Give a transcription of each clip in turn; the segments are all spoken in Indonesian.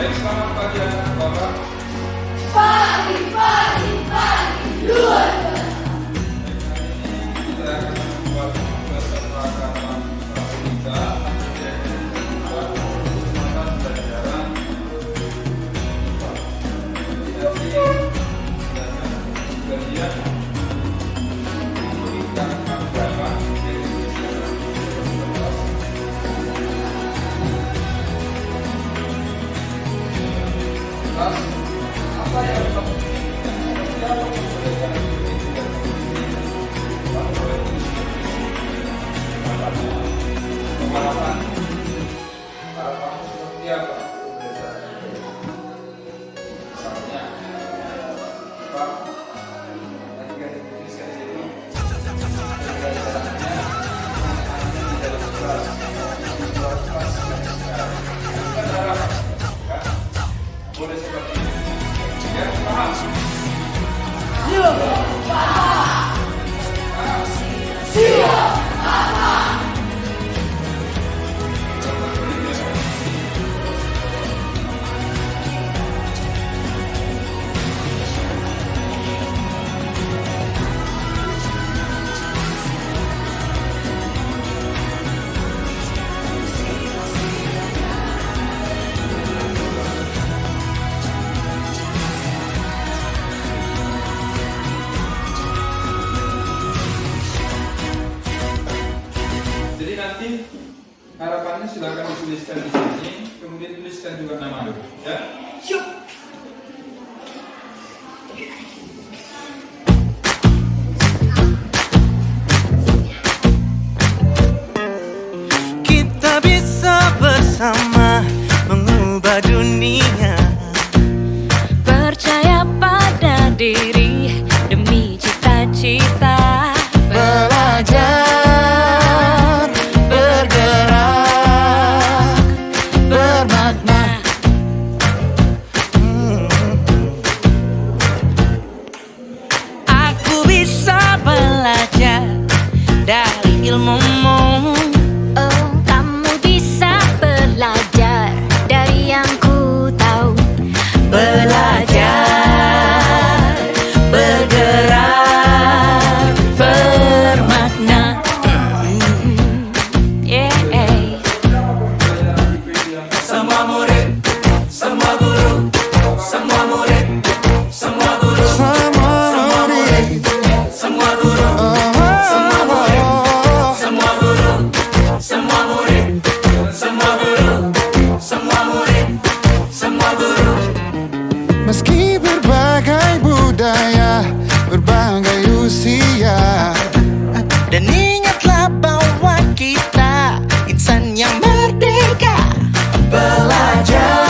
Baik, selamat pagi anak Bapak. Pagi, pagi, pagi, luar biasa. Kita akan membuat kesepakatan kita mata pelajaran bagian memberikan tanggapan apa yang kamu pengalaman harapan seperti apa? Misalnya, Pak, tadi kan dituliskan di situ pelajarannya di dalam kelas, yang sekarang bukan harapan, kan? Boleh seperti ini. Ya, paham? Siap, paham. Siap, paham. Jadi nanti harapannya silakan dituliskan di sini, kemudian tuliskan juga nama, ya. Yuk. Kita bisa bersama mengubah dunia. Percaya pada diri demi cita-cita. Belajar, bergerak, bermakna. Aku bisa belajar dari ilmumu. Oh, kamu bisa belajar dari yang ku tahu. Belajar, bergerak, bermakna. Yeah. Semua murid, semua guru, semua murid, semua guru, semua murid, semua guru, semua murid, semua guru, semua murid, semua guru, semua murid, semua guru. Meski berbagai budaya, berbagai usia, dan ingatlah bahwa kita insan yang merdeka. Belajar,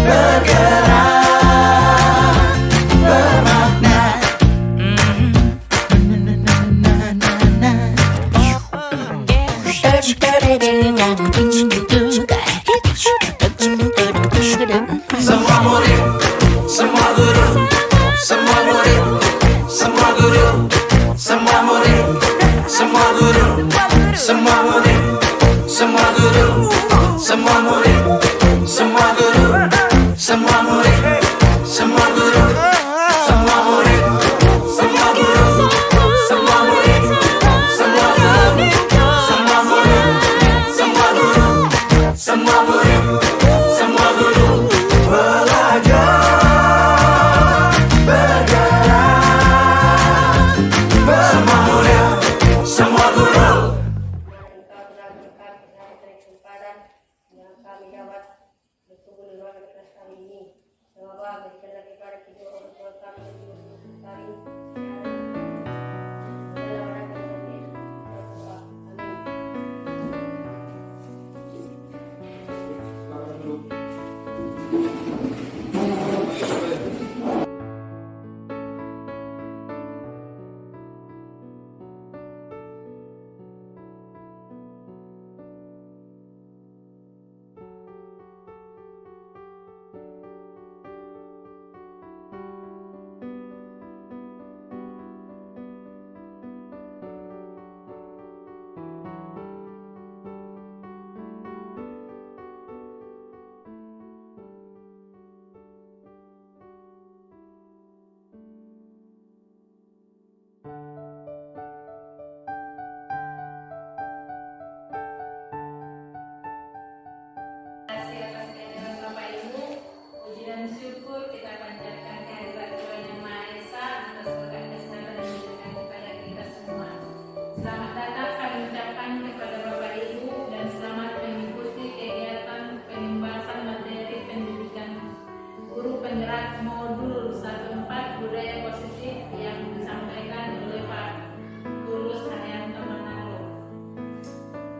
bergerak, bermakna. Semua murid, semua guru, semua murid, semua guru, semua murid, semua guru, semua murid, semua guru, semua murid, semua guru, semua murid, semua guru, semua murid, semua guru, semua murid, semua guru, semua murid, semua guru, semua murid, semua guru. Belajar, bergerak, semua murid, semua guru. Kesempatan yang kami dapat bertemu dengan kelas kali ini. penggerak modul 14 budaya positif yang disampaikan oleh Pak Tulus Haryanto Manado.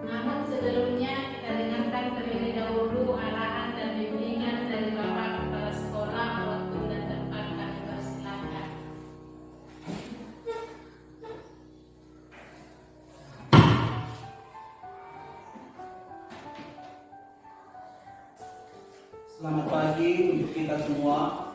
Namun sebelumnya kita dengarkan terlebih dahulu arahan dan bimbingan dari Bapak Kepala Sekolah. Waktu dan tempat kami persilakan. Selamat pagi untuk kita semua.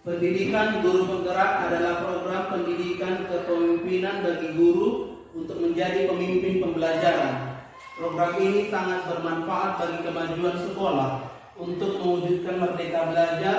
Pendidikan guru penggerak adalah program pendidikan kepemimpinan bagi guru untuk menjadi pemimpin pembelajaran. Program ini sangat bermanfaat bagi kemajuan sekolah untuk mewujudkan merdeka belajar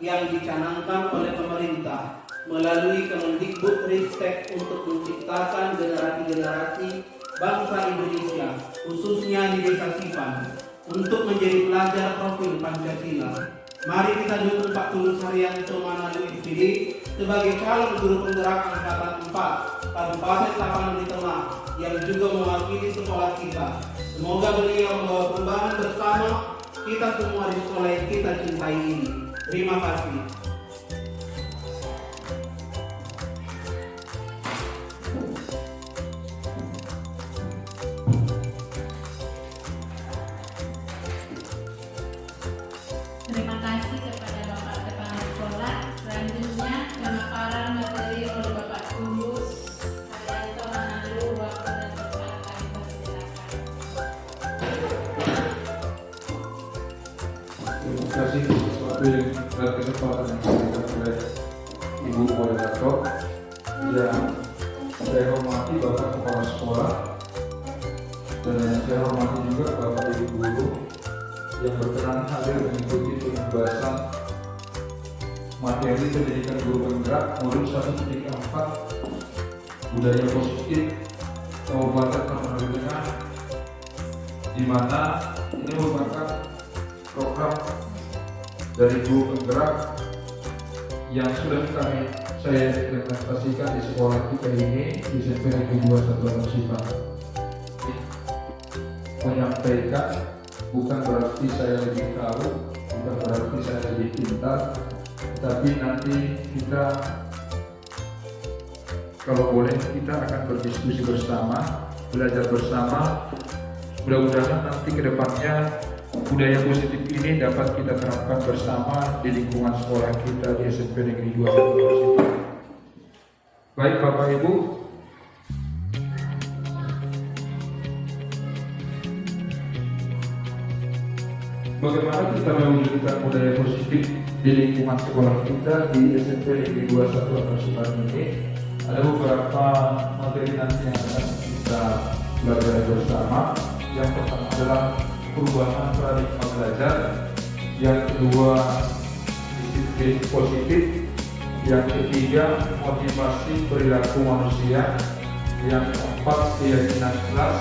yang dicanangkan oleh pemerintah melalui Kemendikbudristek untuk menciptakan generasi-generasi bangsa Indonesia, khususnya di Desa Sipan, untuk menjadi pelajar profil Pancasila. Mari kita dukung Pak Tulus Haryanto Manado SPD sebagai calon guru penggerak angkatan 4 Kabupaten Tapanuli Tengah yang juga mewakili sekolah kita. Semoga beliau membawa perubahan bersama kita semua di sekolah yang kita cintai ini. Terima kasih. Terima kasih kepada Bapak Kepala Sekolah. Selanjutnya pemaparan materi oleh Bapak Tulus Haryanto Manado. Waktu dan tempat kami persilakan. Terima kasih sesuatu yang dan kesempatan yang diberikan oleh Ibu Moderator. Yang saya hormati Bapak Kepala Sekolah dan yang saya hormati juga Bapak Ibu Guru yang berkenan hadir mengikuti pembahasan materi pendidikan guru penggerak modul 1.4 budaya positif Kabupaten Tapanuli Tengah, di mana ini merupakan program dari guru penggerak yang sudah saya implementasikan di sekolah kita ini di SMP Negeri 2 Satuan Sipan. Menyampaikan bukan berarti saya lebih tahu, bukan berarti saya lebih pintar, tapi nanti kita kalau boleh kita akan berdiskusi bersama, belajar bersama. Mudah-mudahan nanti ke depannya budaya positif ini dapat kita terapkan bersama di lingkungan sekolah kita di SMP Negeri 2 Satuan Sipan. Baik Bapak Ibu, bagaimana kita mewujudkan budaya positif di lingkungan sekolah kita di SMP Negeri 2 Satuan Sipan ini? Ada beberapa materi nanti yang akan kita belajar bersama. Yang pertama adalah perubahan paradigma belajar, yang kedua disiplin positif, yang ketiga motivasi perilaku manusia, yang keempat keyakinan kelas,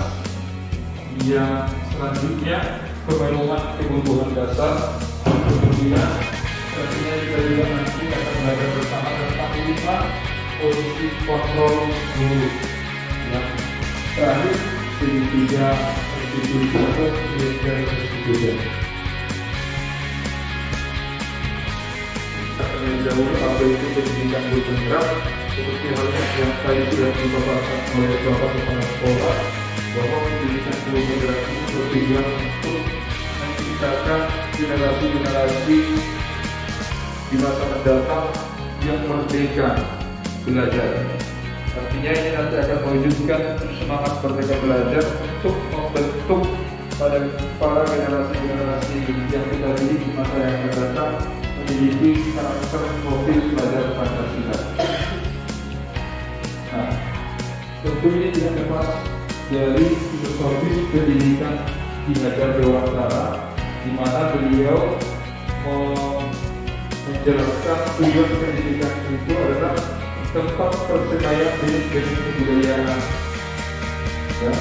yang selanjutnya pemenuhan kebutuhan dasar, kemudian selanjutnya kita juga nanti akan belajar bersama tentang 5 posisi kontrol guru. Yang terakhir segitiga institusi atau institusi. Terlebih dahulu apa itu pendidikan guru penggerak, seperti halnya yang tadi sudah dipaparkan oleh Bapak Kepala Sekolah, bahwa pendidikan guru penggerak itu bertujuan untuk menciptakan generasi-generasi di masa mendatang yang merdeka belajar. Artinya ini nanti akan mewujudkan semangat merdeka belajar untuk membentuk pada para generasi-generasi yang kita didik di masa yang akan datang memiliki karakter profil pelajar Pancasila. Nah, tentu ini tidak lepas dari filosofis pendidikan di Hajar Dewantara, di mana beliau menjelaskan tujuan pendidikan itu adalah tempat persediaan jenis-jenis kebudayaan. Ya,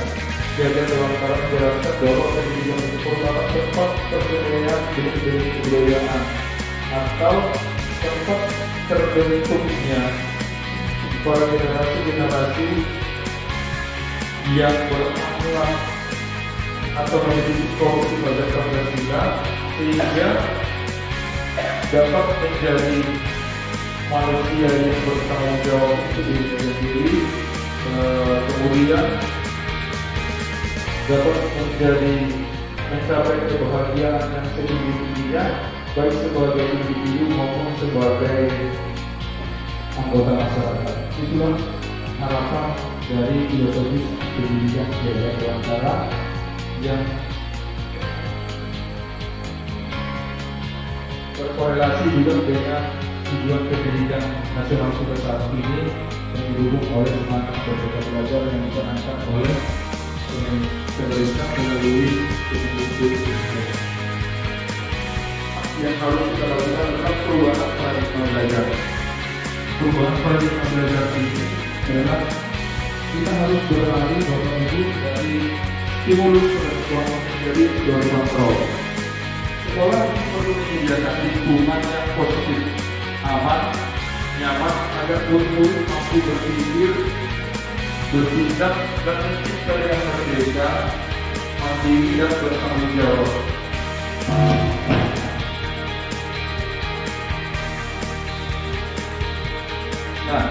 Hajar Dewantara menjelaskan bahwa pendidikan itu merupakan tempat persediaan jenis-jenis kebudayaan atau tempat terbentuknya para generasi-generasi yang berakhlak atau memiliki korupsi pada Pancasila, sehingga dapat menjadi manusia yang bertanggung jawab untuk dirinya sendiri, kemudian dapat mencapai kebahagiaan yang setinggi-tingginya, baik sebagai individu maupun sebagai anggota masyarakat. Itulah harapan dari filosofis pendidikan Jaya Dewantara yang berkorelasi juga dengan tujuan pendidikan nasional kita saat ini yang didukung oleh semangat Merdeka Belajar yang dicanangkan oleh pemerintah melalui Kemendikbud. Yang harus kita lakukan adalah perubahan paradigma belajar. Perubahan paradigma belajar ini adalah kita harus beralih dari stimulus respon menjadi dorongan kontrol. Sekolah perlu menyediakan lingkungan yang positif, aman, nyaman agar murid mampu berpikir, bertindak dan mencipta dengan merdeka, mandiri dan bertanggung jawab. Nah,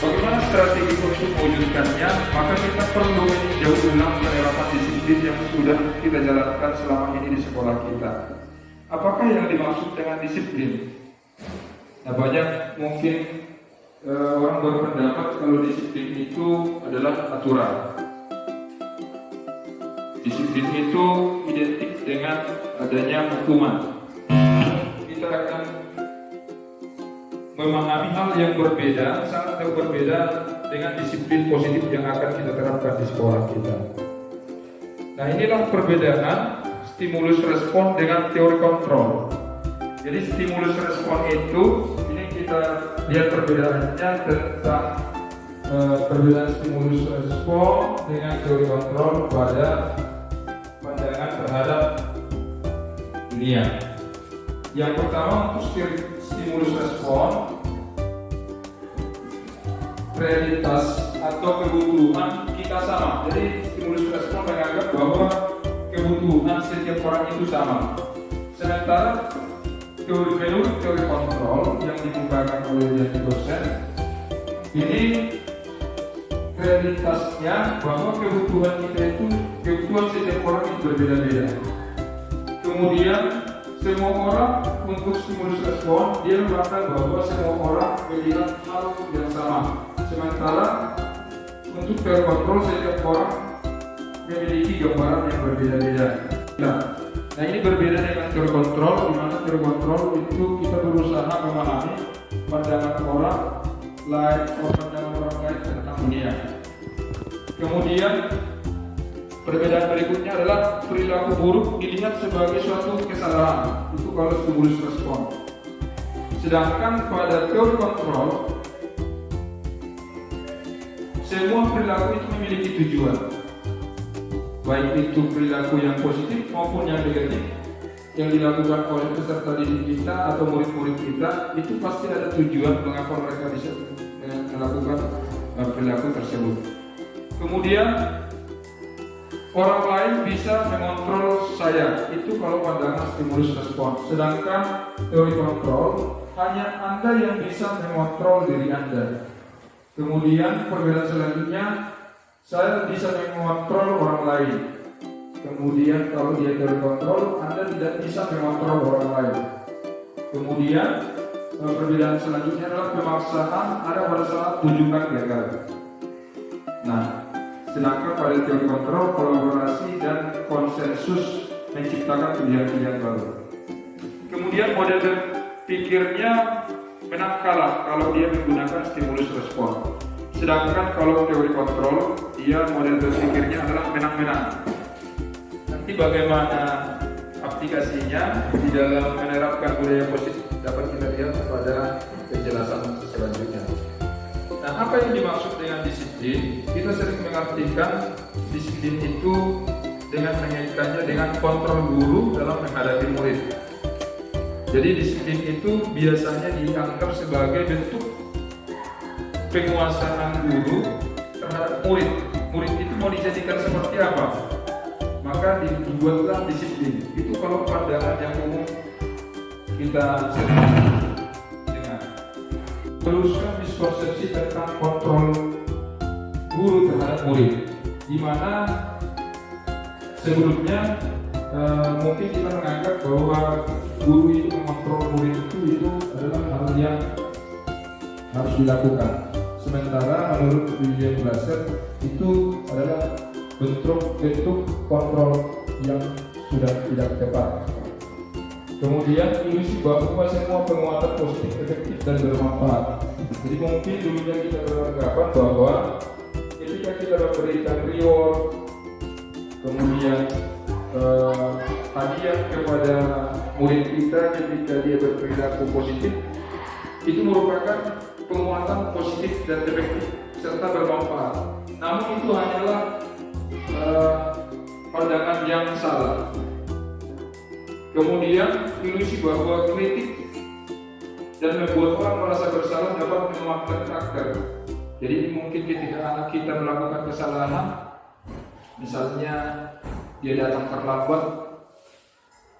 bagaimana strategi untuk mewujudkannya? Maka kita perlu meninjau ulang penerapan disiplin yang sudah kita jalankan selama ini di sekolah kita. Apakah yang dimaksud dengan disiplin? Nah, banyak mungkin orang berpendapat kalau disiplin itu adalah aturan. Disiplin itu identik dengan adanya hukuman. Kita akan memahami hal yang berbeda, sangat berbeda dengan disiplin positif yang akan kita terapkan di sekolah kita. Nah, inilah perbedaan stimulus respon dengan teori kontrol. Jadi stimulus respon itu, ini kita lihat perbedaannya tentang perbedaan stimulus respon dengan teori kontrol pada pandangan terhadap dunia. Yang pertama, untuk stimulus respon, realitas atau kebutuhan kita sama. Jadi stimulus respon menganggap bahwa kebutuhan setiap orang itu sama. Sementara menurut teori kontrol yang dikemukakan oleh dosen, ini realitasnya bahwa kebutuhan kita itu, kebutuhan setiap orang itu berbeda-beda. Kemudian semua orang untuk stimulus respon, dia merasa bahwa semua orang melihat hal yang sama. Sementara untuk teori kontrol, setiap orang memiliki gambaran yang berbeda-beda. Nah, ini berbeda dengan teori kontrol, di mana teori kontrol itu kita berusaha memahami pandangan orang lain, pandangan orang lain tentang dunia. Kemudian perbedaan berikutnya adalah perilaku buruk dilihat sebagai suatu kesalahan. Itu kalau stimulus respon. Sedangkan pada teori kontrol, semua perilaku itu memiliki tujuan. Baik itu perilaku yang positif maupun yang negatif yang dilakukan oleh peserta didik kita atau murid-murid kita, itu pasti ada tujuan mengapa mereka bisa melakukan perilaku tersebut. Kemudian orang lain bisa mengontrol saya, itu kalau pandangan stimulus respon. Sedangkan teori kontrol, hanya Anda yang bisa mengontrol diri Anda. Kemudian perbedaan selanjutnya, saya bisa mengontrol orang lain. Kemudian kalau dia teori kontrol, Anda tidak bisa mengontrol orang lain. Kemudian perbedaan selanjutnya adalah pemaksaan ada pada saat tunjukkan gagal. Nah, sedangkan pada teori kontrol, kolaborasi dan konsensus menciptakan pilihan-pilihan baru. Kemudian model berpikirnya menang kalah kalau dia menggunakan stimulus respon. Sedangkan kalau teori kontrol, dia model berpikirnya adalah menang-menang. Nanti bagaimana aplikasinya di dalam menerapkan budaya positif dapat kita lihat pada penjelasan selanjutnya. Nah, apa yang dimaksud dengan disiplin? Kita sering mengartikan disiplin itu dengan mengaitkannya dengan kontrol guru dalam menghadapi murid. Jadi disiplin itu biasanya dianggap sebagai bentuk penguasaan guru terhadap murid. Murid itu mau dijadikan seperti apa? Maka dibuatlah disiplin. Itu kalau pandangan yang umum kita dengar. Meluruskan miskonsepsi tentang kontrol guru terhadap murid, di mana sebelumnya mungkin kita menganggap bahwa guru itu mengontrol murid itu adalah hal yang harus dilakukan. Sementara menurut William Glasser itu adalah bentuk kontrol yang sudah tidak tepat. Kemudian ilusi bahwa semua penguatan positif, efektif dan bermanfaat. Jadi mungkin dulunya kita beranggapan bahwa ketika kita memberikan reward, kemudian hadiah kepada murid kita ketika dia berperilaku positif, itu merupakan penguatan positif dan efektif serta bermanfaat. Namun itu hanyalah pandangan yang salah. Kemudian ilusi bahwa kritik dan membuat orang merasa bersalah dapat melemahkan karakter. Jadi mungkin ketika anak kita melakukan kesalahan, misalnya dia datang terlambat,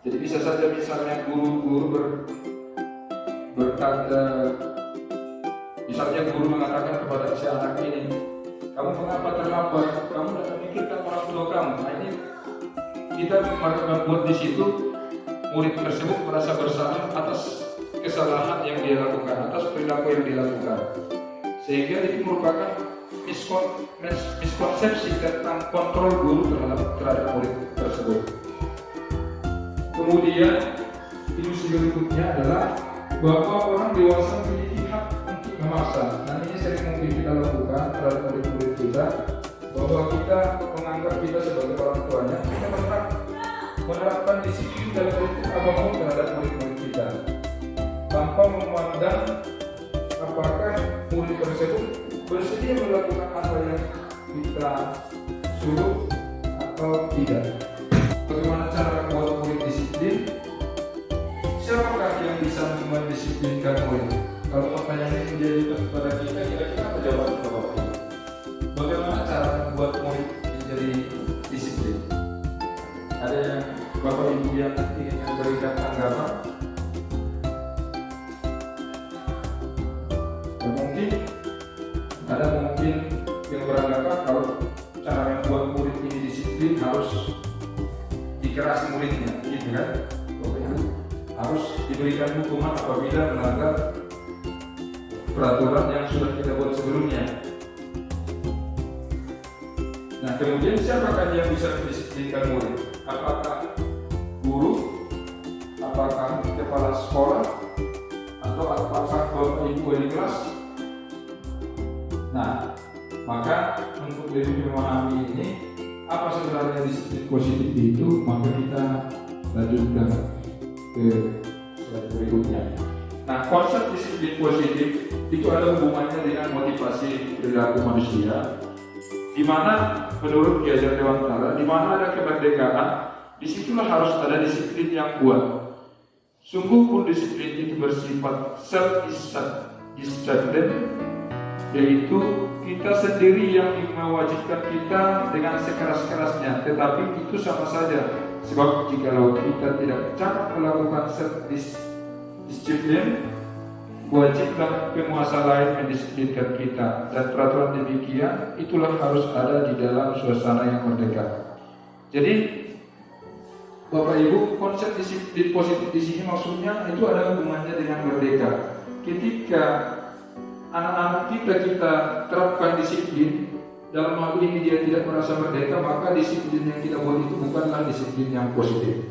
jadi bisa saja misalnya guru berkata, misalnya guru mengatakan kepada si anak ini, kamu mengapa terlambat? Kamu tidak memikirkan orang tua kamu. Nah, ini kita membuat di situ murid tersebut merasa bersalah atas kesalahan yang dia lakukan, atas perilaku yang dilakukan, sehingga itu merupakan miskonsepsi tentang kontrol guru terhadap murid tersebut. Kemudian ilusi berikutnya adalah bahwa orang dewasa memiliki hak untuk memaksa. Nah, ini sering mungkin kita lakukan terhadap murid-murid kita, bahwa kita menganggap kita sebagai orang tuanya, kita menerapkan disiplin dalam bentuk apapun terhadap murid-murid kita, tanpa memandang apakah murid tersebut bersedia melakukan apa yang kita suruh atau tidak. Bagaimana cara membuat murid disiplin? Siapakah yang bisa mendisiplinkan murid? Kalau pertanyaan ini menjadi kepada kita, kira-kira apa jawaban Bapak? Bagaimana cara membuat murid menjadi disiplin? Ada yang Bapak Ibu yang ingin memberikan tanggapan? Mungkin yang beranggapan kalau cara membuat murid ini disiplin harus dikerasi muridnya, gitu kan? Harus diberikan hukuman apabila melanggar peraturan yang sudah kita buat sebelumnya. Nah, kemudian siapakah yang bisa mendisiplinkan murid? Apakah guru? Apakah kepala sekolah? Atau apakah Bapak Ibu wali kelas? Nah, maka untuk lebih memahami ini, apa sebenarnya disiplin positif itu, maka kita lanjutkan ke slide berikutnya. Nah, konsep disiplin positif itu ada hubungannya dengan motivasi perilaku manusia, di mana menurut Ki Hajar Dewantara, di mana ada kemerdekaan, disitulah harus ada disiplin yang kuat. Sungguh pun disiplin itu bersifat self-discipline, yaitu kita sendiri yang mewajibkan kita dengan sekeras-kerasnya, tetapi itu sama saja, sebab jikalau kita tidak cakap melakukan self-disiplin, wajiblah penguasa lain mendisiplinkan kita, dan peraturan demikian itulah harus ada di dalam suasana yang merdeka. Jadi Bapak Ibu, konsep disiplin positif di sini maksudnya itu ada hubungannya dengan merdeka. Ketika anak-anak kita terapkan disiplin, dalam hal ini dia tidak merasa merdeka, maka disiplin yang kita buat itu bukanlah disiplin yang positif.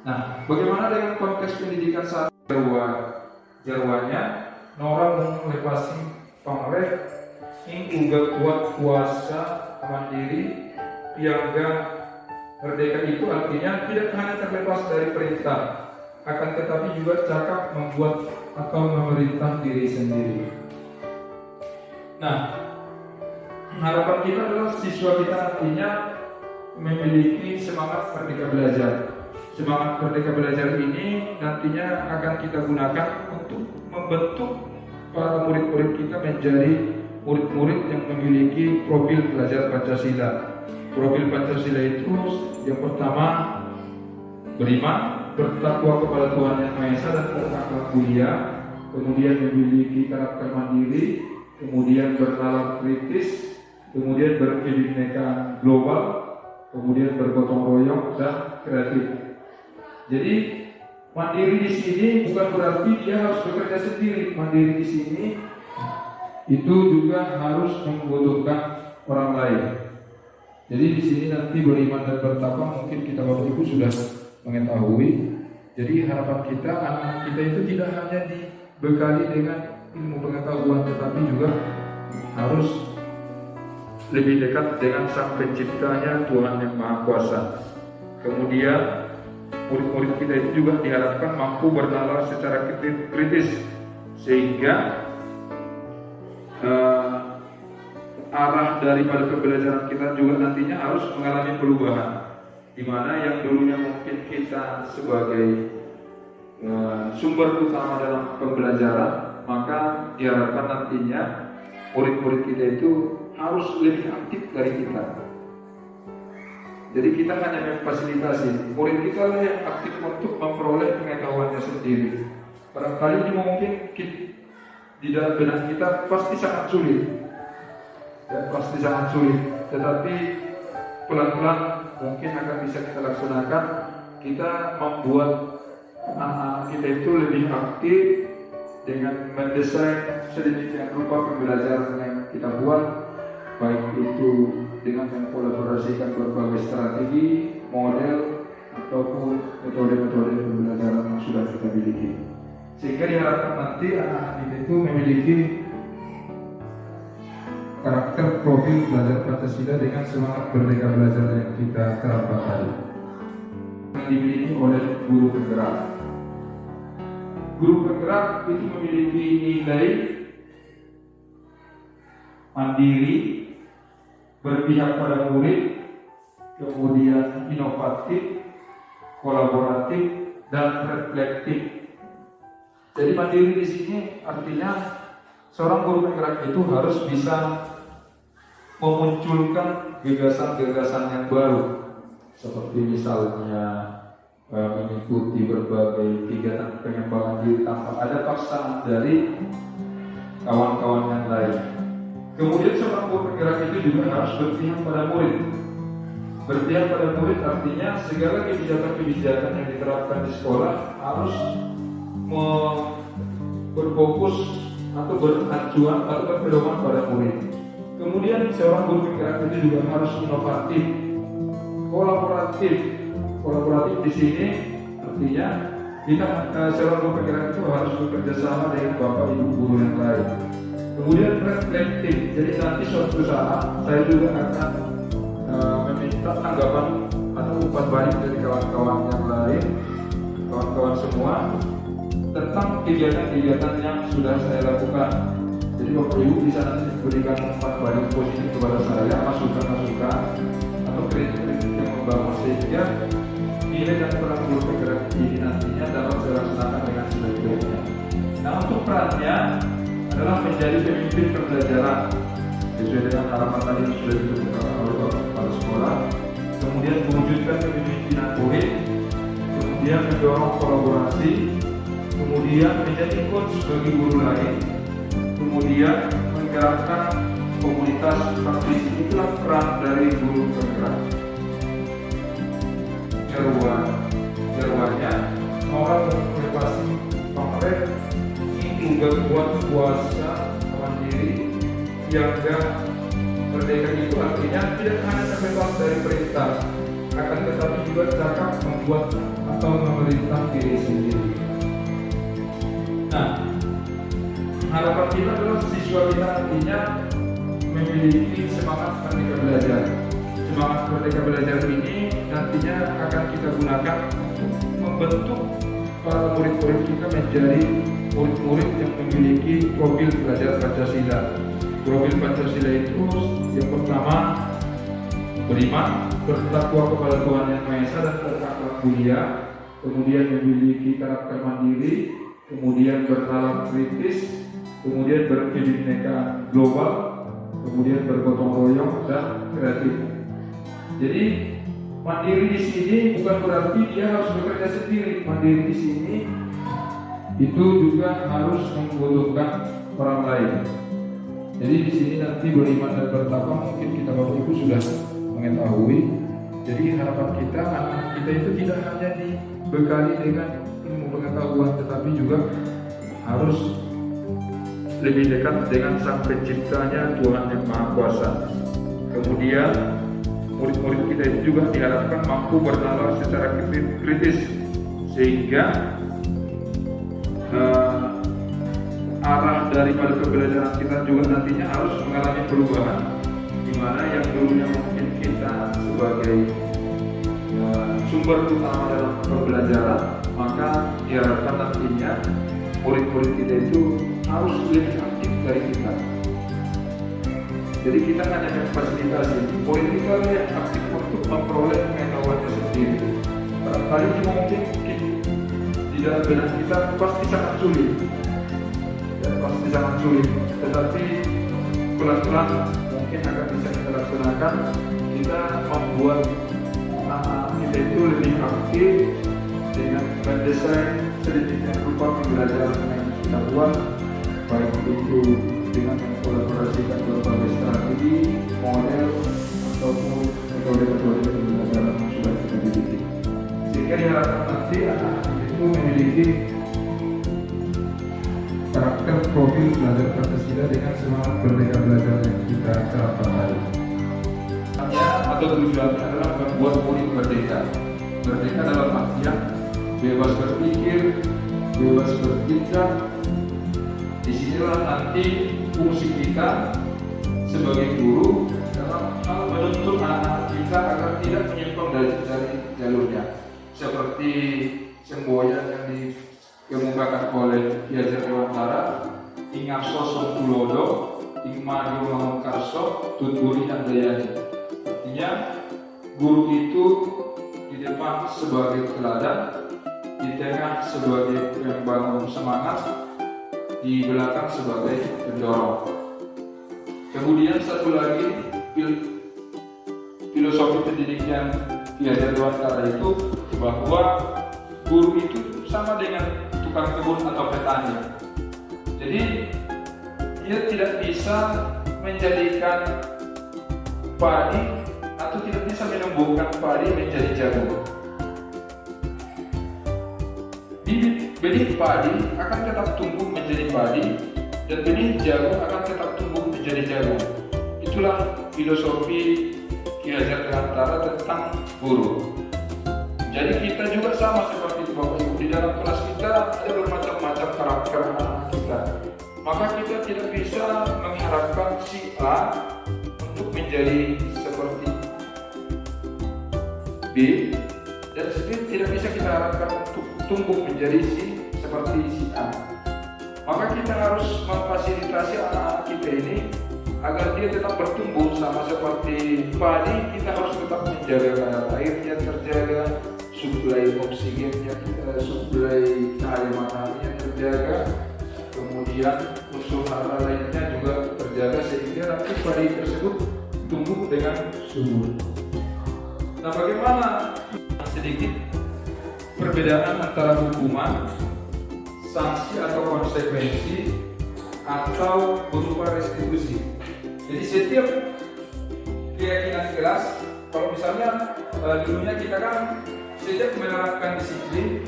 Nah, bagaimana dengan konteks pendidikan saat jarwanya orang melepasi pamreh ing uga kuat kuasa mandiri piagam merdeka itu artinya tidak hanya terlepas dari perintah, akan tetapi juga cakap membuat atau memerintah diri sendiri. Nah, harapan kita adalah siswa kita nantinya memiliki semangat merdeka belajar. Semangat merdeka belajar ini nantinya akan kita gunakan untuk membentuk para murid-murid kita menjadi murid-murid yang memiliki profil belajar Pancasila. Profil Pancasila itu yang pertama beriman, bertakwa kepada Tuhan Yang Maha Esa dan berakhlak mulia, kemudian memiliki karakter mandiri, kemudian bernalar kritis, kemudian berkebinekaan global, kemudian bergotong royong dan kreatif. Jadi mandiri di sini bukan berarti dia harus bekerja sendiri. Mandiri di sini itu juga harus membutuhkan orang lain. Jadi di sini nanti beriman dan bertakwa mungkin kita Bapak Ibu sudah mengetahui. Jadi harapan kita anak-anak kita itu tidak hanya dibekali dengan ilmu pengetahuan, tetapi juga harus lebih dekat dengan Sang Penciptanya, Tuhan Yang Maha Kuasa. Kemudian murid-murid kita itu juga diharapkan mampu bernalar secara kritis, sehingga arah daripada pembelajaran kita juga nantinya harus mengalami perubahan, di mana yang dulunya mungkin kita sebagai sumber utama dalam pembelajaran, maka diharapkan nantinya murid-murid kita itu harus lebih aktif dari kita. Jadi kita hanya memfasilitasi, murid kita lah yang aktif untuk memperoleh pengetahuannya sendiri. Barangkali ini mungkin di dalam benak kita pasti sangat sulit, tetapi pelan-pelan mungkin akan bisa kita laksanakan. Kita membuat anak-anak kita itu lebih aktif dengan mendesain sedemikian rupa pembelajaran yang kita buat, baik itu dengan mengkolaborasikan berbagai strategi, model, ataupun metode-metode pembelajaran yang sudah kita miliki, sehingga diharapkan nanti anak-anak kita itu memiliki karakter profil belajar Pancasila dengan semangat merdeka belajar yang kita terapkan tadi, yang dimiliki oleh guru penggerak. Guru penggerak itu memiliki nilai mandiri, berpihak pada murid, kemudian inovatif, kolaboratif, dan reflektif. Jadi mandiri di sini artinya seorang guru penggerak itu harus bisa memunculkan gagasan-gagasan yang baru, seperti misalnya mengikuti berbagai kegiatan pengembangan diri tanpa ada paksaan dari kawan-kawan yang lain. Kemudian seorang guru penggerak itu juga harus berpihak pada murid. Berpihak pada murid artinya segala kebijakan-kebijakan yang diterapkan di sekolah harus berfokus atau beracuan atau berpedoman pada murid. Kemudian seorang guru penggerak itu juga harus inovatif, kolaboratif. Kolaboratif di sini artinya kita seorang guru penggerak itu harus bekerja sama dengan bapak ibu guru yang lain. Kemudian reflektif, jadi nanti suatu saat saya juga akan meminta tanggapan atau umpan balik dari kawan-kawan yang lain, kawan-kawan semua, tentang kegiatan-kegiatan yang sudah saya lakukan. Jadi bapak ibu bisa nanti memberikan umpan balik positif kepada saya, masukan-masukan atau kritik-kritik yang membangun, sehingga nilai dan peran guru penggerak ini nantinya dapat dilaksanakan dengan sebaik-baiknya. Nah, untuk perannya adalah menjadi pemimpin pembelajaran sesuai dengan harapan tadi yang sudah ditentukan oleh kepala sekolah, kemudian mewujudkan kepemimpinan murid, kemudian mendorong kolaborasi, kemudian menjadi coach bagi guru lain, kemudian menggerakkan komunitas praktisi. Itulah peran dari guru penggerak. Jeruannya orang berprestasi konkret itu berbuat kuasa mandiri yang merdeka. Itu artinya tidak hanya terbebas dari perintah, akan tetapi juga cakap membuat atau memerintah diri sendiri. Nah, harapan kita adalah siswa kita nantinya memiliki semangat merdeka belajar. Semangat merdeka belajar ini nantinya akan kita gunakan untuk membentuk para murid-murid kita menjadi murid-murid yang memiliki profil belajar Pancasila. Profil Pancasila itu yang pertama beriman, bertakwa kepada Tuhan Yang Maha Esa dan berakhlak mulia, kemudian memiliki karakter mandiri, kemudian bernalar kritis, kemudian berkebinekaan global, kemudian bergotong royong dan kreatif. Jadi Mandiri di sini bukan berarti dia harus bekerja sendiri. Mandiri di sini itu juga harus membutuhkan orang lain. Jadi di sini nanti beriman dan bertakwa mungkin kita Bapak Ibu sudah mengetahui. Jadi harapan kita anak kita itu tidak hanya dibekali dengan ilmu pengetahuan, tetapi juga harus lebih dekat dengan Sang Penciptanya, Tuhan yang Maha Kuasa. Kemudian murid-murid kita itu juga diharapkan mampu bernalar secara kritis, sehingga arah daripada pembelajaran kita juga nantinya harus mengalami perubahan, di mana yang dulunya mungkin kita sebagai sumber utama dalam pembelajaran, maka diharapkan nantinya murid-murid kita itu harus lebih aktif dari kita. Jadi kita hanya memfasilitasi, murid kita yang aktif untuk memperoleh pengetahuannya sendiri. Barangkali mungkin di dalam benak kita pasti sangat sulit, tetapi pelan-pelan mungkin akan bisa kita laksanakan. Kita membuat anak kita itu lebih aktif dengan mendesain sedikitnya rupa pembelajaran yang kita buat, baik itu dengan mengkolaborasikan berbagai strategi, model, ataupun metode-metode pembelajaran yang sudah kita miliki. Sehingga diharapkan nanti anak-anak itu memiliki karakter profil belajar Pancasila dengan semangat merdeka belajar yang kita terapkan hari. Atau tujuannya adalah membuat murid merdeka. Merdeka dalam artian bebas berpikir, bebas bertindak. Disinilah nanti fungsi kita sebagai guru dalam hal menuntut anak kita agar tidak menyimpang dari jalurnya, seperti semboyan yang dikemukakan oleh Ki Hajar Dewantara, ingat sosok Tulodo, Ingmadio Mangunkarso, Tuturi Handayani. Artinya guru itu di depan sebagai teladan, di tengah sebagai pembangun semangat, di belakang sebagai pendorong. Kemudian satu lagi filosofi pendidikan Ki Hajar Dewantara itu bahwa guru itu sama dengan tukang kebun atau petani. Jadi dia tidak bisa menjadikan padi atau tidak bisa menumbuhkan padi menjadi jagung. Bibit benih padi akan tetap tumbuh menjadi padi, dan benih jagung akan tetap tumbuh menjadi jagung. Itulah filosofi Ki Hajar Dewantara tentang guru. Jadi kita juga sama seperti itu Bapak Ibu. Di dalam kelas kita ada bermacam-macam karakter anak kita. Maka kita tidak bisa mengharapkan si A untuk menjadi seperti B, dan tidak bisa kita harapkan untuk tumbuh menjadi seperti si A. Maka kita harus memfasilitasi anak-anak kita ini agar dia tetap bertumbuh sama seperti padi. Kita harus tetap menjaga airnya terjaga, suplai oksigennya, suplai cahaya mataharinya terjaga, kemudian unsur hara lainnya juga terjaga sehingga nanti padi tersebut tumbuh dengan subur. Nah, bagaimana sedikit perbedaan antara hukuman, sanksi atau konsekuensi, atau berupa restitusi. Jadi setiap keyakinan kelas, kalau misalnya dulunya kita kan setiap menerapkan disiplin,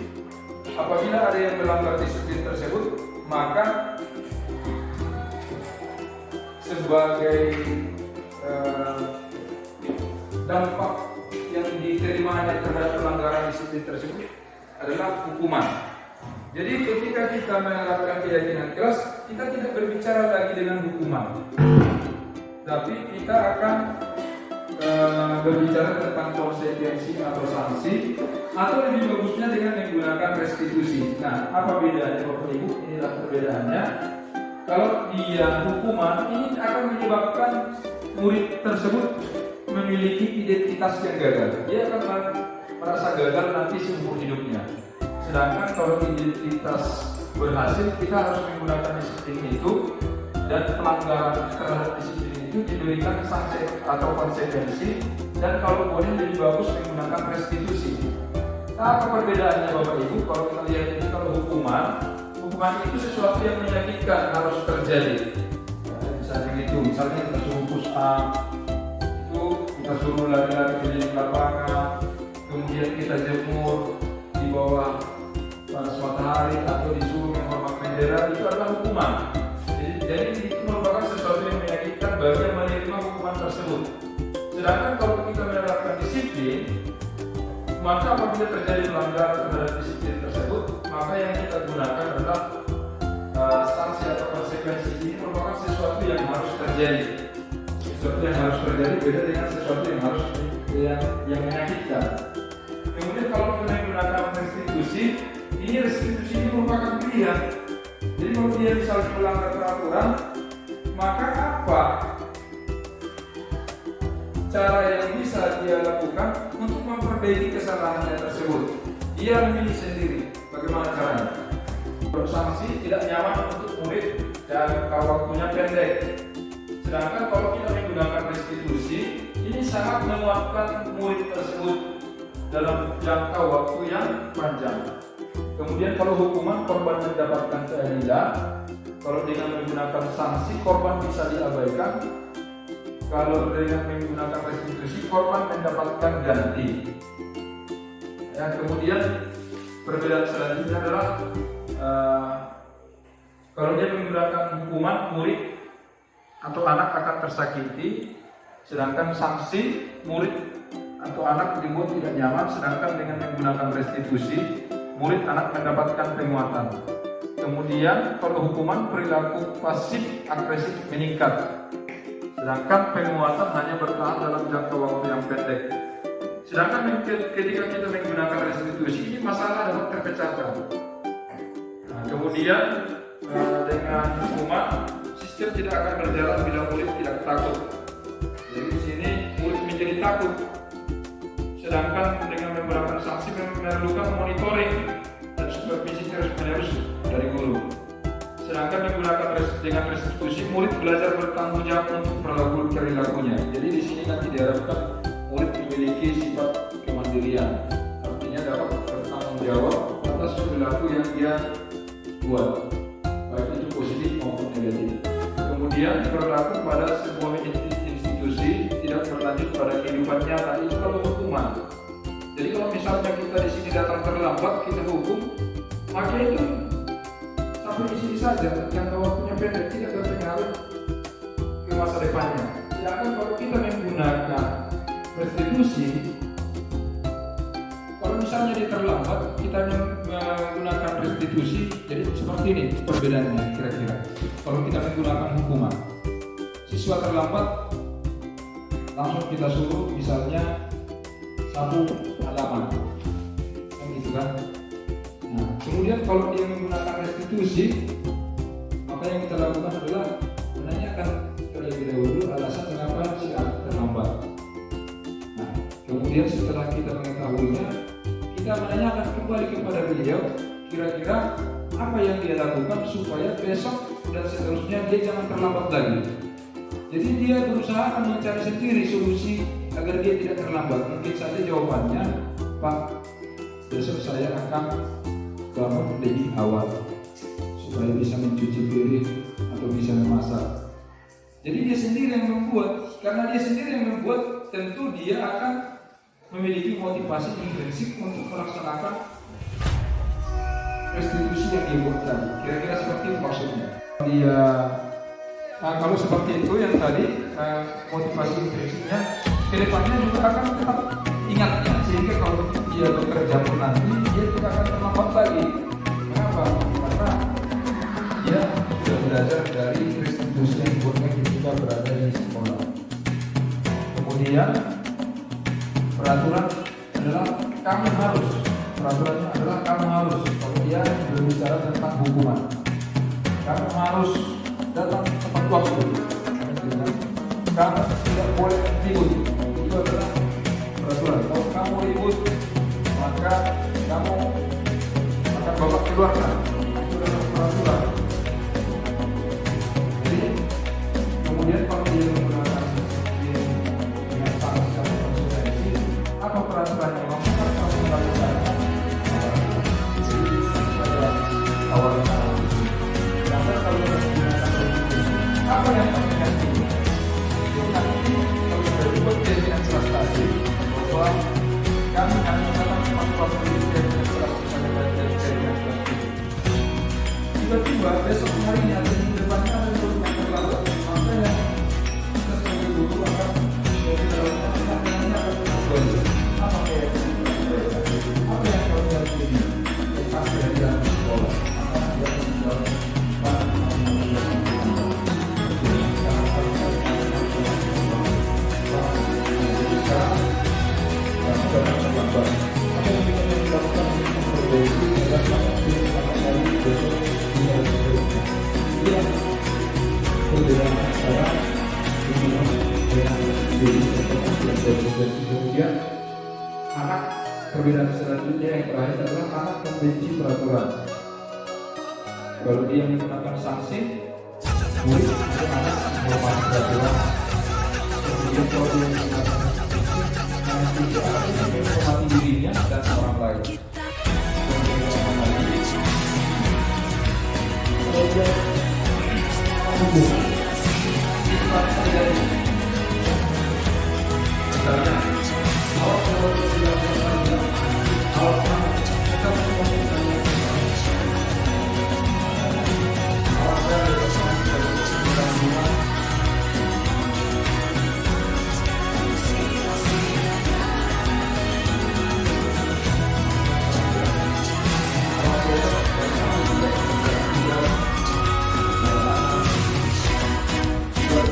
apabila ada yang melanggar disiplin tersebut, maka sebagai dampak yang diterimanya terhadap pelanggaran disiplin tersebut adalah hukuman. Jadi ketika kita menerapkan keyakinan kelas, kita tidak berbicara lagi dengan hukuman, tapi kita akan berbicara tentang konsekuensi atau sanksi, atau lebih bagusnya dengan menggunakan restitusi. Nah, apa bedanya Bapak Ibu? Inilah perbedaannya. Kalau dia hukuman, ini akan menyebabkan murid tersebut memiliki identitas yang gagal. Dia akan merasa gagal nanti seumur hidupnya. Sedangkan kalau identitas berhasil, kita harus menggunakan disiplin itu, dan pelanggaran terhadap disiplin itu itu diberikan sanksi atau konsekuensi, dan kalau boleh lebih bagus menggunakan restitusi. Nah, apa perbedaannya Bapak Ibu? Kalau kita lihat ini, kalau hukuman itu sesuatu yang menyakitkan harus terjadi. Ya, misalnya gitu, misalnya kita suruh push up, itu kita suruh lari-lari keliling lapangan, kemudian kita jemur di bawah panas matahari atau disuruh menghormat bendera, itu adalah hukuman. Jadi itu merupakan sesuatu yang menyakitkan bagi yang menerima hukuman tersebut. Sedangkan kalau kita menerapkan disiplin, maka apabila terjadi pelanggaran terhadap disiplin tersebut, maka yang kita gunakan adalah sanksi atau konsekuensi. Ini merupakan sesuatu yang harus terjadi. Sesuatu yang harus terjadi beda dengan sesuatu yang harus yang menyakitkan. Kemudian kalau kita menggunakan restitusi, ini restitusi ini merupakan pilihan. Jadi kalau dia misalnya melanggar peraturan, maka apa cara yang bisa dia lakukan untuk memperbaiki kesalahannya tersebut? Dia memilih sendiri bagaimana caranya. Sanksi tidak nyaman untuk murid dan waktunya pendek. Sedangkan kalau kita menggunakan restitusi, ini sangat menguatkan murid tersebut dalam jangka waktu yang panjang. Kemudian kalau hukuman, korban mendapatkan keadilan. Kalau dengan menggunakan sanksi, korban bisa diabaikan. Kalau dengan menggunakan restitusi, korban mendapatkan ganti. Yang kemudian perbedaan selanjutnya adalah kalau dia menggunakan hukuman, murid atau anak akan tersakiti, sedangkan sanksi, murid atau anak dibuat tidak nyaman. Sedangkan dengan menggunakan restitusi, murid anak mendapatkan penguatan. Kemudian kalau hukuman, perilaku pasif agresif meningkat, sedangkan penguatan hanya bertahan dalam jangka waktu yang pendek. Sedangkan ketika kita menggunakan restitusi, ini masalah dapat terpecahkan. Nah, kemudian dengan hukuman, sistem tidak akan berjalan bila murid tidak takut. Jadi di sini murid menjadi takut. Sedangkan dengan menggunakan sanksi memerlukan monitoring dan supervisi terus-menerus dari guru. Sedangkan menggunakan dengan restitusi, murid belajar bertanggung jawab untuk perilakunya. Jadi di sini nanti diharapkan murid memiliki sifat kemandirian, artinya dapat bertanggung jawab atas perilaku yang dia buat, baik itu positif maupun negatif. Kemudian berlaku pada sebuah institusi, tidak berlanjut pada kehidupan nyata. Itu kalau hukuman. Jadi kalau misalnya kita di sini datang terlambat, kita hukum, maka itu sampai di sini saja, jangka waktunya pendek, tidak berpengaruh ke masa depannya. Sedangkan kalau kita menggunakan restitusi, kalau misalnya dia terlambat, kita menggunakan restitusi, jadi seperti ini perbedaannya kira-kira. Kalau kita menggunakan hukuman, siswa terlambat, langsung kita suruh misalnya sapu halaman, kan gitu kan? Nah, kemudian kalau dia menggunakan restitusi, maka yang kita lakukan adalah menanyakan terlebih dahulu alasan kenapa si anak terlambat. Nah, kemudian setelah kita mengetahuinya, kita menanyakan kembali kepada beliau, kira-kira apa yang dia lakukan supaya besok dan seterusnya dia jangan terlambat lagi. Jadi dia berusaha akan mencari sendiri solusi agar dia tidak terlambat. Mungkin saja jawabannya, Pak, besok saya akan bangun lebih awal supaya bisa mencuci piring atau bisa memasak. Jadi dia sendiri yang membuat. Karena dia sendiri yang membuat, tentu dia akan memiliki motivasi intrinsik untuk melaksanakan restitusi yang dia buat tadi. Kira-kira seperti itu maksudnya. Dia kalau seperti itu yang tadi motivasi intrinsiknya, kedepannya juga akan tetap ingatnya, sehingga kalau dia bekerja pun nanti dia tidak akan terlambat lagi. Kenapa? Karena dia sudah belajar dari restitusi yang dibuatnya ketika berada di sekolah. Kemudian peraturan adalah kamu harus, kalau dia berbicara tentang hukuman, kamu harus datang tepat waktu. Kamu tidak boleh ribut. Itu adalah peraturan. Kalau kamu ribut, maka kamu akan bapak keluarkan. Itu adalah peraturan. Jadi kemudian kalau dia menggunakan esok harinya atau minggu depannya ada suatu masalah, maka yang kita sebagai guru akan menjadi dalam pertanyaannya akan mengetahui apa yang kau harus ini, apa yang dalam sekolah, apa yang dalam kemudian anak perbedaan selanjutnya yang terakhir adalah anak membenci peraturan. Kalau dia menggunakan sanksi, murid itu anak menghormati peraturan. Kemudian kalau dia menggunakan sanksi, anak itu menghormati dirinya dan orang lain. Kemudian hubungan itu harus terjadi. Misalnya, kalau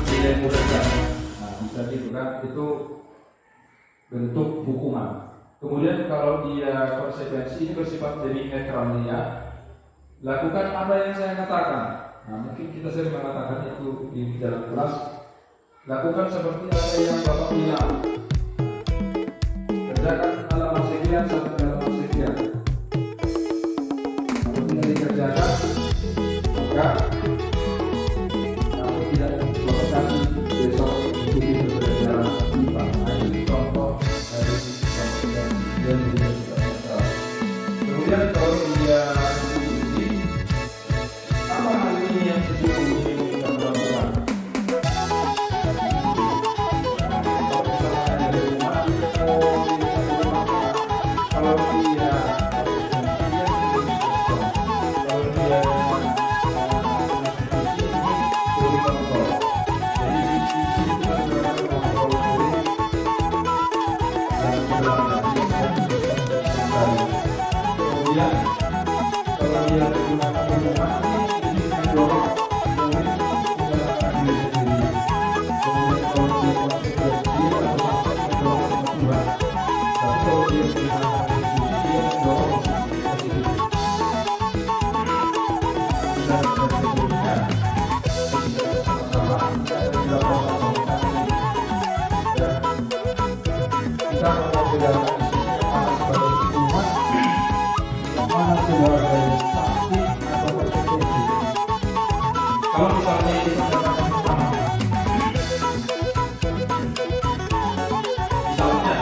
tidak bersalah, kalau kita itu bentuk hukuman. Kemudian kalau dia konsekuensi ini bersifat jadi netralnya, lakukan apa yang saya katakan. Nah, mungkin kita sering mengatakan itu di dalam kelas. Lakukan seperti apa yang Bapak bilang. Kerjakan halaman sekian sampai halaman sekian. Kalau tidak dikerjakan, maka kamu tidak melakukan besok ikuti pembelajaran IPA. Nah, ini contoh dari dan kemudian kalau dia apa hal ini yang sesungguhnya kita lakukan? Kalau dia kalau misalnya ini misalnya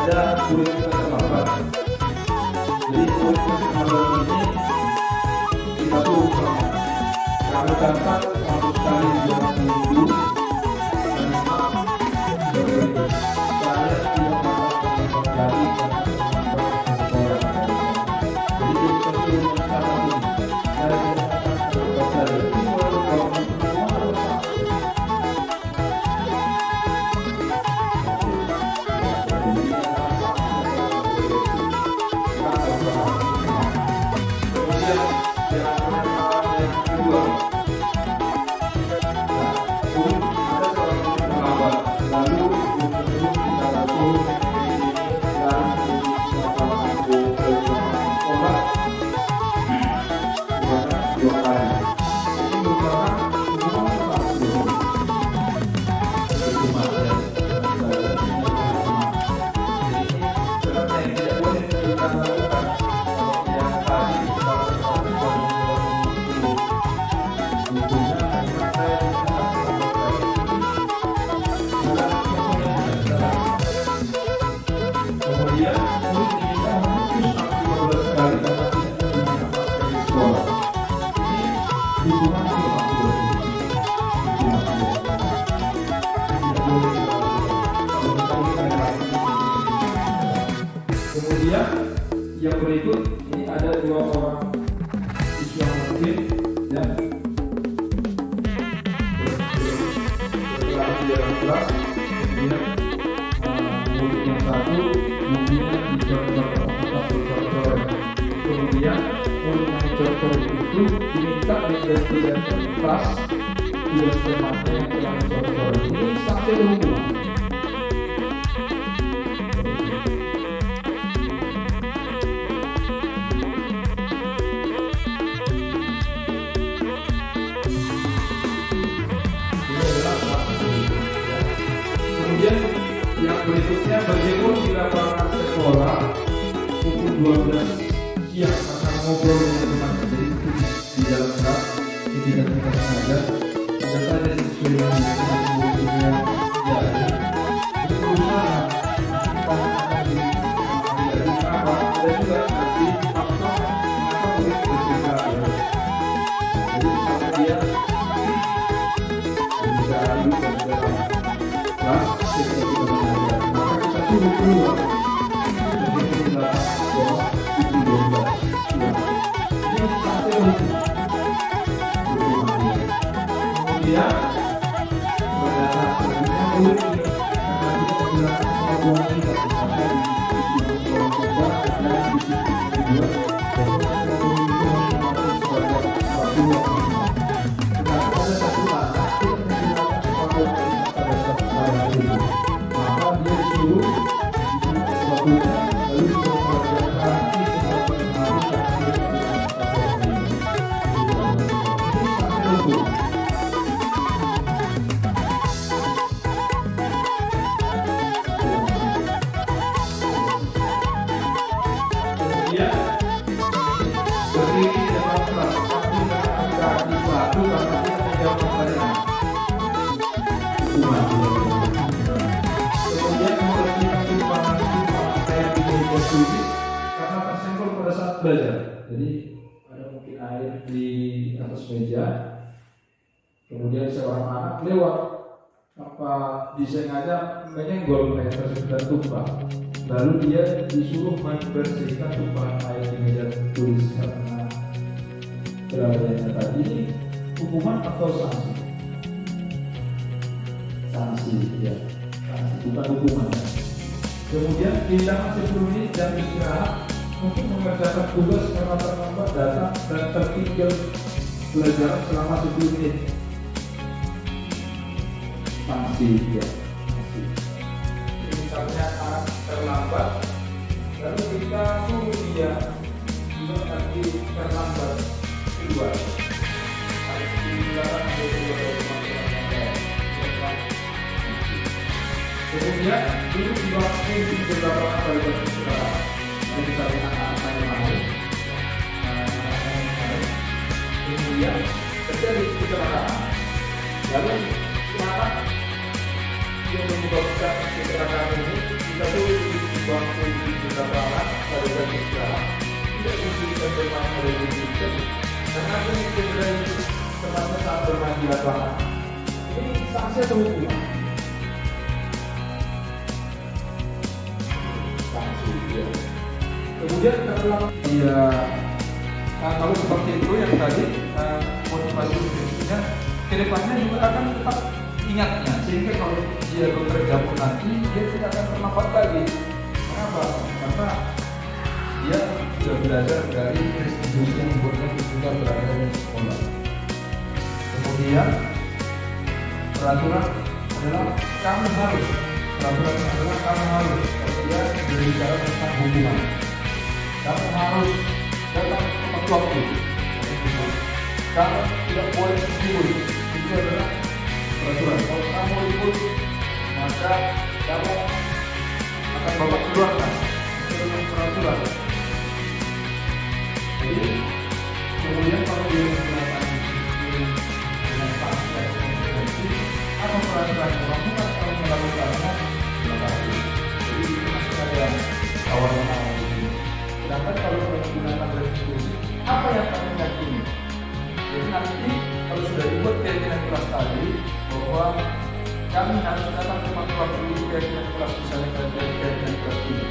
ada kulit terlambat, jadi kulit terlambat ini kita tuh kamu dapat 100 kali di dalam minggu dan saya tidak dapat dari sekolah. Jadi kita perlu mencatat ini dari Kemudian yang berikut ini ada 2 orang siswa mungkin ya kelas, kemudian murid yang satu bukunya dicor-cor kemudian murid yang dicor-cor itu diminta dengan kelas tugas temannya yang telah dicor-cor ini sampai hukuman. Kemudian yang berikutnya berjemur di lapangan sekolah pukul 12 siang karena ngobrol dengan teman, jadi itu di dalam kelas ini tidak kita sengaja tidak saja sesuai dengan muridnya jadi itu berusaha kita menjadi apa ada juga nanti faktor apa murid berbeda ya. Jadi misalnya dia bisa dulu dan dalam kelas kita mengajar maka kita suruh keluar jadi kita sekolah itu 12 siang ini sampai hukum kemudian berdasar selanjutnya murid ini karena kita menggunakan kemampuan kita misalnya di sekolah kita dan di sisi kedua bahwa sebagai suatu waktu tetapi pada satu langkah kita menggunakan kemampuan kita pada satu langkah itu maka dia disuruh waktunya lalu disuruh mengerjakan ini semua pengaruh yang harus dilakukan ini sampai hukum. Kemudian berdiri di depan kelas tapi karena kaki batu karena kita menjawab pertanyaan hukuman. Kemudian membersihkan tumpangan air di meja studi karena tersenggol pada saat belajar. Jadi ada mungkin air di atas meja. Kemudian seorang anak lewat tanpa disengaja menyenggol air tersebut dan tumpah. Lalu dia disuruh membersihkan tumpahan air di meja tulis karena kelalaiannya tadi. Ini hukuman atau sanksi? Sanksi, ya. Sanksi bukan hukuman. Kemudian tindakan 10 menit dan istirahat untuk mengerjakan tugas karena terlambat datang dan tertinggal pelajaran selama 10 menit. Sanksi, ya. Sanksi. Misalnya anak terlambat lalu kita suruh dia juga nanti terlambat keluar harus dilakukan kemudian dulu di waktu di beberapa kali beristirahat misalnya anak-anak yang mau kemudian terjadi kecelakaan lalu anak yang menyebabkan kecelakaan ini kita tulis di waktu di beberapa anak pada jam istirahat tidak memberikan bermain oleh diri karena ini cedera itu temannya saat bermain di lapangan. Ini sanksi atau hukuman? Sanksi, ya. Kemudian dalam ya kalau seperti itu yang tadi motivasi prinsipnya kedepannya juga akan tetap ingatnya sehingga kalau dia bekerja pun nanti dia tidak akan terlambat lagi. Kenapa? Karena dia sudah belajar dari institusi yang membuatnya juga berada di sekolah. Kemudian peraturan adalah kamu harus kemudian berbicara tentang hubungan. Kamu harus datang tepat waktu. Kamu tidak boleh libur. Itu adalah peraturan. Kalau kamu libur, maka kamu akan bapak keluarkan. Itu adalah peraturan. Jadi kemudian kalau dia menggunakan dengan sanksi atau konsekuensi atau peraturan melakukan kalau melakukannya berarti jadi itu masih ada awal-awal ini. Sedangkan kalau menggunakan restitusi apa yang kami yakini? Jadi nanti kalau sudah dibuat keyakinan kelas tadi bahwa kami harus datang ke waktu ini keyakinan kelas misalnya keyakinan kelas ini.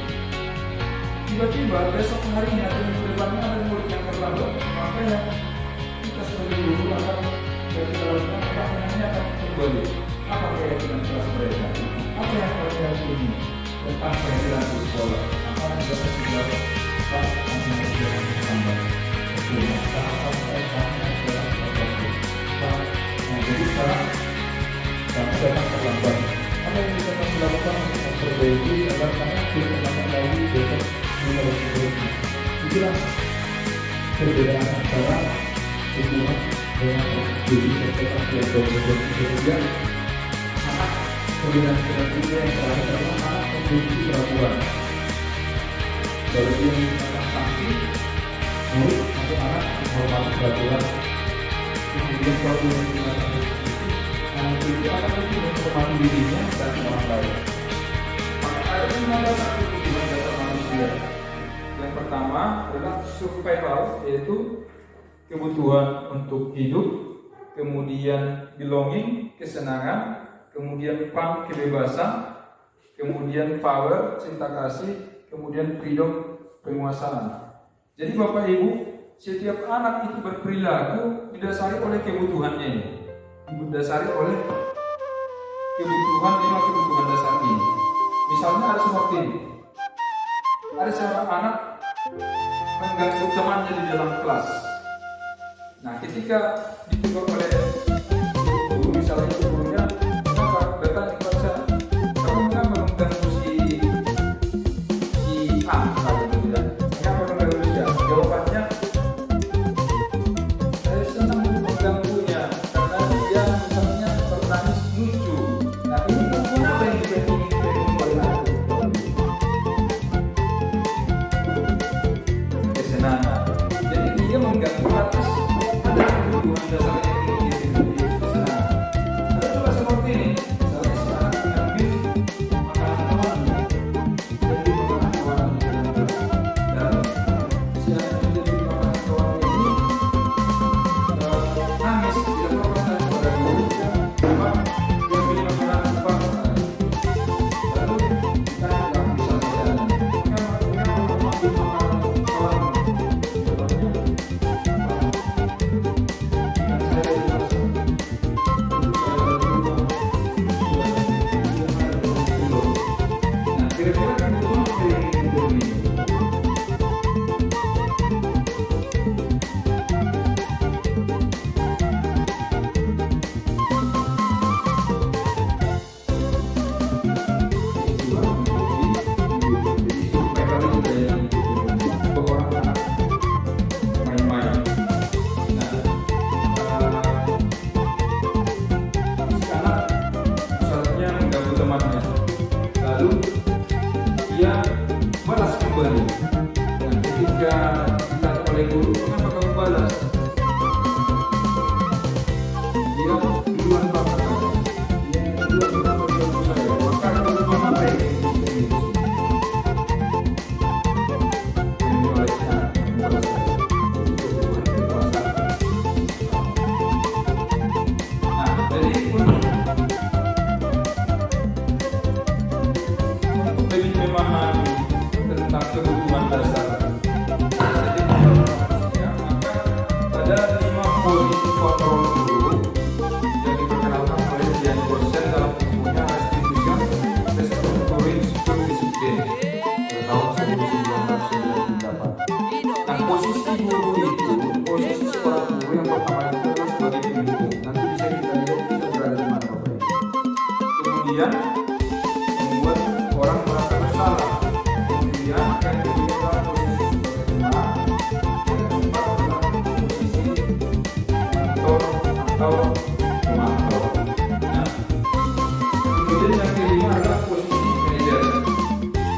Tiba-tiba besok harinya atau minggu depannya ada murid yang terlambat, maka yang kita sebagai guru akan dari dalamnya akan kembali. Apa keyakinan kelas mereka? melakukan pendidikan di sekolah. Maka mendapat sebuah jadi sekarang kami datang terlambat. Apa yang bisa kami lakukan untuk memperbaiki agar kami tidak terlambat lagi besok mulai sebelumnya? Itulah perbedaan antara hubungan dengan jadi sesuatu kemudian anak perbedaan selanjutnya yang terakhir adalah anak memiliki peraturan. Dari yang digunakan sanksi, murid atau anak menghormati peraturan. Kemudian kalau dia menggunakan itu akan lebih menghormati dirinya dan orang lain. Maka ada 15 kebutuhan dasar manusia. Yang pertama adalah survival, yaitu kebutuhan untuk hidup, kemudian belonging, kesenangan, kemudian fun, kebebasan, kemudian power, cinta kasih, kemudian freedom, penguasaan. Jadi Bapak Ibu, setiap anak itu berperilaku didasari oleh kebutuhannya ini. Didasari oleh kebutuhan 5 kebutuhan dasar ini. Misalnya ada seperti ini. Ada seorang anak mengganggu temannya di dalam kelas. Nah, ketika ditegur oleh guru, misalnya gurunya, kenapa datang ke kelas saya? Kamu kenapa mengganggu si A? Gitu tidak? Kenapa mengganggu si A? Jawabannya, saya senang mengganggunya karena dia misalnya bernangis lucu. Nah, ini apa yang kita inginkan oleh anak? Kesenangan. Jadi dia mengganggu atas ada kebutuhan dasar yang ingin kesenangan. Ada juga seperti ini. Misalnya si anak mengambil makanan kawannya, jadi makanan kawannya dan si anak yang jadi makanan kawannya ini nangis, tidak mau bertanya kepada guru, cuma dia beli makanan apa lalu kita tidak bisa mengambil makanan kawannya. Lalu dia balas kembali. Dan ketika ditanya oleh guru, kenapa kamu balas? Dia duluan banget saja. Dia duluan kenapa mengganggu saya? Maka kebutuhan apa yang ingin ini oleh anak yang membalas saya? Kebutuhan kekuasaan. Nah, jadi untuk lebih memahami tentang kebutuhan dasar manusia, maka ada 5 posisi kontrol guru yang diperkenalkan oleh Dian Gosen dalam bukunya Restitution Restoring School Discipline tahun 1998. Nah, posisi guru itu, posisi seorang guru yang pertama itu adalah sebagai pembimbing. Nanti bisa kita lihat kita berada di mana Bapak Ibu. Kemudian membuat orang merasa bersalah. Kemudian yang kedua adalah posisi sebagai teman. Yang keempat adalah posisi mentor atau pemantau. Nah, kemudian yang kelima adalah posisi manajer.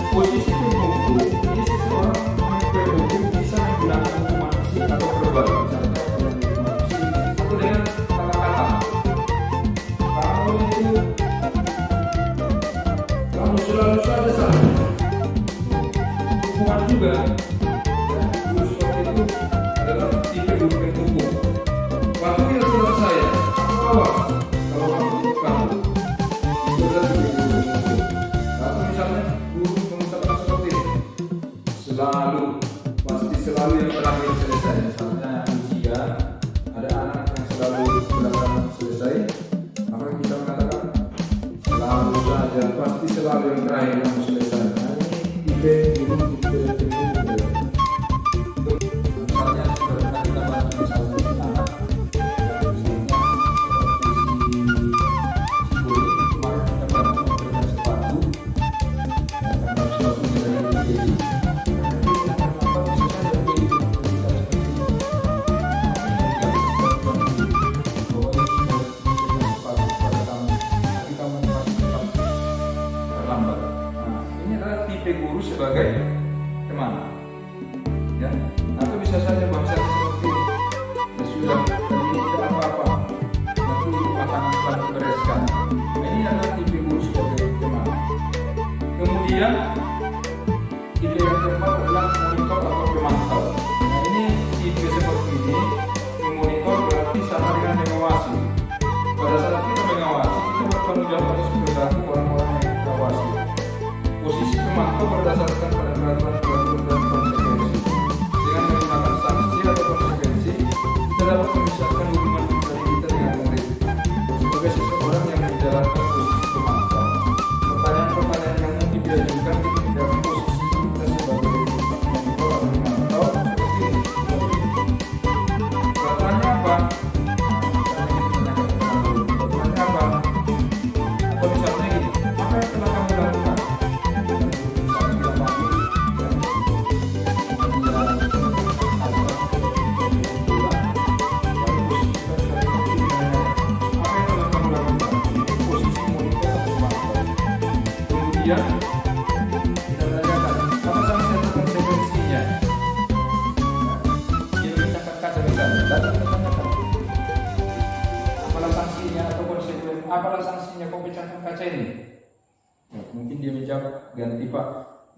Posisi pembuku ini seseorang pemimpin hukum bisa menggunakan hukuman fisik atau verbal, misalnya hukuman fisik atau dengan kata-kata. Kamu selalu saja salah. Hukuman juga. Guru seperti itu adalah tipe guru penghukum. Wakil setelah saya, kamu awas. Kalau kamu itu kamu, itu adalah tipe guru penghukum. Atau misalnya guru mengucapkan seperti ini, selalu, pasti selalu yang terakhir selesai. Misalnya ujian, ada anak yang selalu belakangan selesai, maka kita mengatakan selalu saja, pasti selalu yang terakhir yang selesai. Kemudian tipe yang keempat adalah monitor atau pemantau. Nah, ini tipe seperti ini, memonitor berarti sama dengan mengawasi. Pada saat kita mengawasi, kita bertanggung jawab atas perilaku orang-orang yang kita awasi. Posisi pemantau berdasarkan pada peraturan dan konsekuensi. Dengan menggunakan sanksi atau konsekuensi, kita dapat memisahkan hubungan pribadi kita dengan murid. Sebagai seseorang yang menjalankan posisi pemantau, pertanyaan-pertanyaan yang mungkin diajukan ketika posisi kita sebagai monitor atau pemantau seperti ini. Pertanyaannya apa? Pertanyaannya apa? Atau misalnya gini, apa yang telah kamu lakukan? Kemudian kita tanyakan apa sanksi atau konsekuensinya. Dia mencatat kaca misalnya, lalu kita tanyakan apalah sanksinya atau konsekuensi, apalah sanksinya kau pecahkan kaca ini. Ya, mungkin dia menjawab, ganti Pak.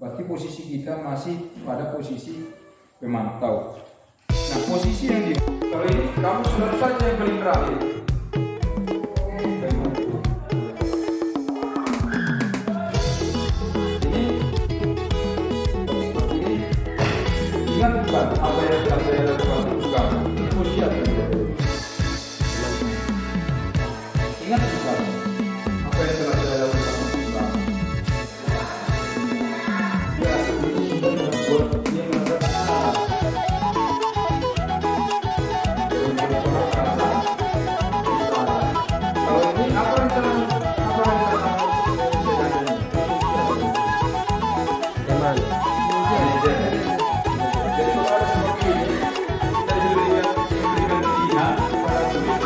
Berarti posisi kita masih pada posisi pemantau. Nah, posisi yang di kalau ini kamu sudah saja yang paling terakhir. Ingat bukan apa yang telah saya lakukan untuk kamu. Ini posisi apa yang saya lakukan? Ingat bukan apa yang telah saya lakukan untuk kamu. Ya, ini sudah membuat dia merasa kalau ini apa yang telah jadi kalau ada seperti ini, kita diberikan pilihan kepada murid,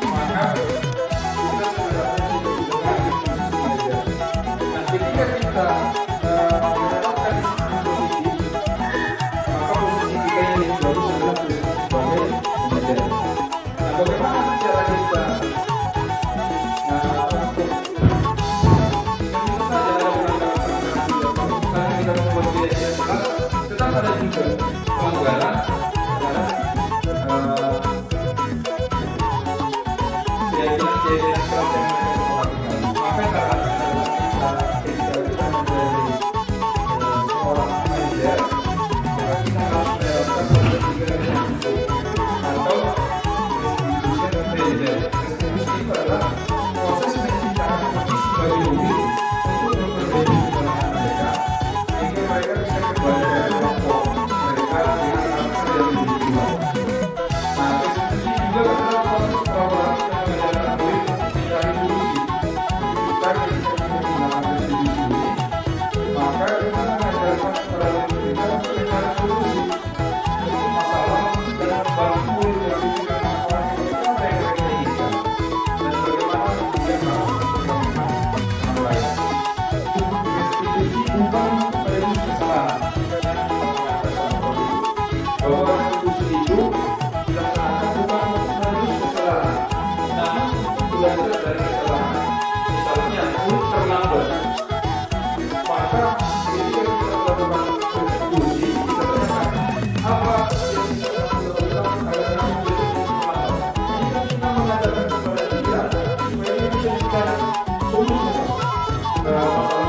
maka kita sebenarnya sudah mengambil posisi belajar. Nah, ketika kita menerapkan disiplin positif, maka posisi kita yang baru adalah posisi sebagai belajar. Nah, bagaimana cara kita untuk tentu saja dalam rangka misalnya kita membuat biaya jelas, tetap ada juga pelanggaran terhadap keyakinan kelas yang mereka lakukan. Maka ketika kita menjadi seorang manajer, maka kita harus menerapkan tiga prinsip atau restitution manager. Restitusi itu adalah proses menciptakan kondisi bagi murid untuk memperbaiki kesalahan mereka sehingga mereka bisa kembali ke kelompok mereka dengan karakter yang lebih kuat. Nah, restitusi juga adalah proses kolaborasi yang mengajarkan murid untuk mencari solusi. Ketika kita menggunakan restitusi ini, maka kita mengajarkan kepada murid kita untuk mencari solusi untuk masalah dan membantu murid berpikir apa yang mereka inginkan dan bagaimana kemudian harus memperbaiki orang lain. Restitusi bukan menebus kesalahan, bahwa restitusi itu dilaksanakan bukan untuk menebus kesalahan, namun untuk belajar dari kesalahan. Misalnya, murid terlambat, maka ketika kita melakukan restitusi, kita tanyakan apa yang bisa kita lakukan agar kamu menjadi terlambat. Ini kan kita mengajarkan kepada dia supaya dia bisa mencari solusi masalah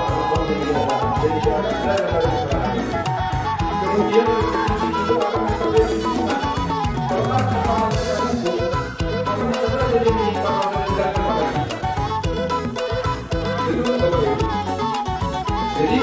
yang dia hadapi. Jadi dia akan belajar dari kesalahan ini. Kemudian restitusi itu akan memperbaiki hubungan. Kalau ada kesalahan secara hukum, maka bisa saja dia minta pengadilan kepada kita. Itu betul. Jadi